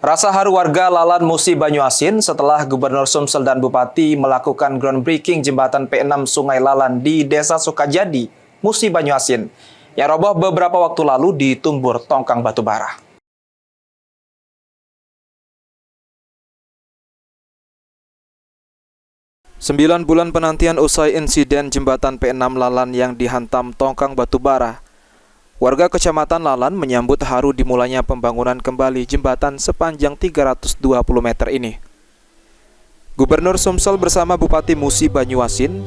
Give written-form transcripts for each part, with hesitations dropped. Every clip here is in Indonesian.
Rasa haru warga Lalan Musi Banyuasin setelah Gubernur Sumsel dan Bupati melakukan groundbreaking jembatan P6 Sungai Lalan di Desa Sukajadi, Musi Banyuasin, yang roboh beberapa waktu lalu di Tumbur Tongkang Batubara. Sembilan bulan penantian usai insiden jembatan P6 Lalan yang dihantam tongkang batubara, warga Kecamatan Lalan menyambut haru dimulainya pembangunan kembali jembatan sepanjang 320 meter ini. Gubernur Sumsel bersama Bupati Musi Banyuasin,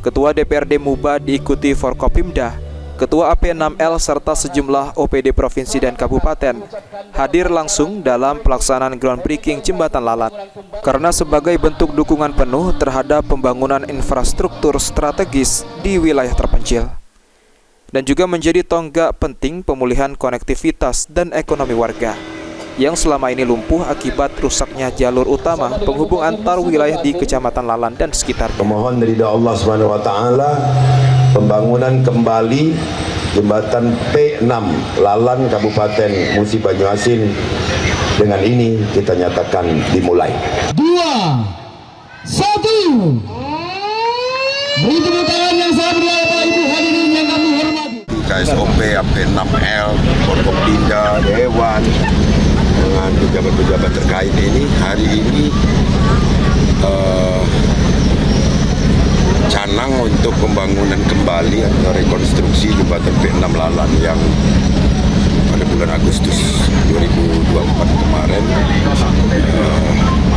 Ketua DPRD Muba diikuti Forkopimda, Ketua AP6L serta sejumlah OPD Provinsi dan Kabupaten hadir langsung dalam pelaksanaan groundbreaking jembatan Lalan karena sebagai bentuk dukungan penuh terhadap pembangunan infrastruktur strategis di wilayah terpencil dan juga menjadi tonggak penting pemulihan konektivitas dan ekonomi warga yang selama ini lumpuh akibat rusaknya jalur utama penghubung antar wilayah di Kecamatan Lalan dan sekitarnya. Memohon ridha Allah Subhanahu wa taala pembangunan kembali jembatan P6 Lalan Kabupaten Musi Banyuasin dengan ini kita nyatakan dimulai. 2, 1. Beri tepuk tangan yang saya beri Bapak Ibu hadirin yang kami hormati. KSOP, AP6L, Forkopimda, Dewan dengan pejabat-pejabat terkait ini hari ini canang untuk pembangunan kembali atau rekonstruksi jembatan P6 Lalan yang pada bulan Agustus 2024 kemarin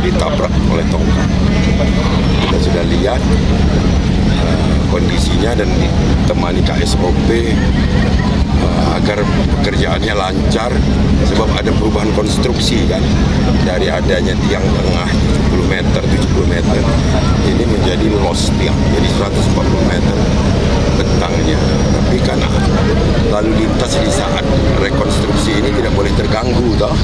ditabrak oleh tongkang. Kita sudah lihat kondisinya dan ditemani KSOP agar pekerjaannya lancar sebab ada perubahan konstruksi kan, dari adanya tiang tengah 70 meter ini menjadi los tiang jadi 140 meter bentangnya, tapi karena lalu lintas di saat rekonstruksi ini tidak boleh terganggu toh.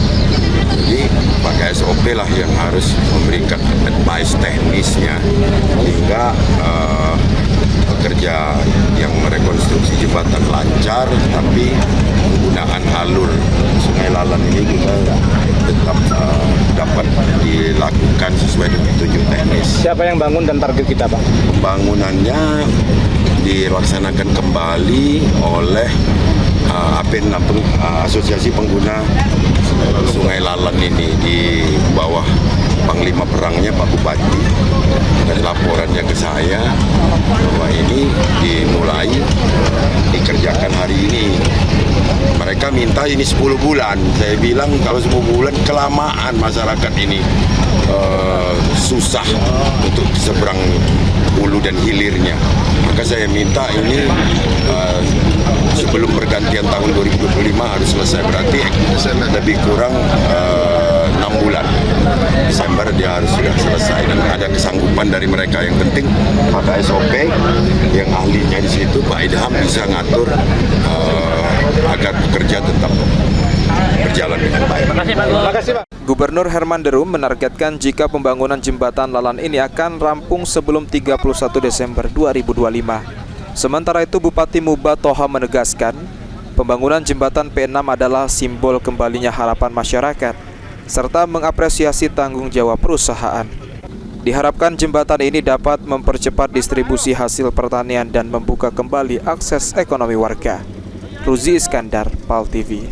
Jadi pakai SOP lah yang harus memberikan advice teknisnya hingga pekerja yang merekonstruksi jembatan lancar, tapi penggunaan alur Sungai Lalan ini juga tetap dapat dilakukan sesuai dengan petunjuk teknis. Siapa yang bangun dan target kita, Pak? Pembangunannya Dilaksanakan kembali oleh AP6 Asosiasi Pengguna Sungai Lalan ini di bawah Panglima Perangnya Pak Bupati, dan laporannya ke saya bahwa ini dimulai dikerjakan hari ini. Mereka minta ini 10 bulan. Saya bilang kalau 10 bulan kelamaan, masyarakat ini susah untuk seberang hulu dan hilirnya. Maka saya minta ini sebelum pergantian tahun 2025 harus selesai, berarti lebih kurang 6 bulan. Desember dia harus sudah selesai dan ada kesanggupan dari mereka. Yang penting pakai SOP yang ahlinya di situ Pak Idham bisa ngatur agar pekerja tetap berjalan dengan baik. Terima kasih, Pak. Gubernur Herman Derum menargetkan jika pembangunan jembatan Lalan ini akan rampung sebelum 31 Desember 2025. Sementara itu Bupati Muba Toha menegaskan, pembangunan jembatan P6 adalah simbol kembalinya harapan masyarakat serta mengapresiasi tanggung jawab perusahaan. Diharapkan jembatan ini dapat mempercepat distribusi hasil pertanian dan membuka kembali akses ekonomi warga. Ruzi Iskandar, PAL TV.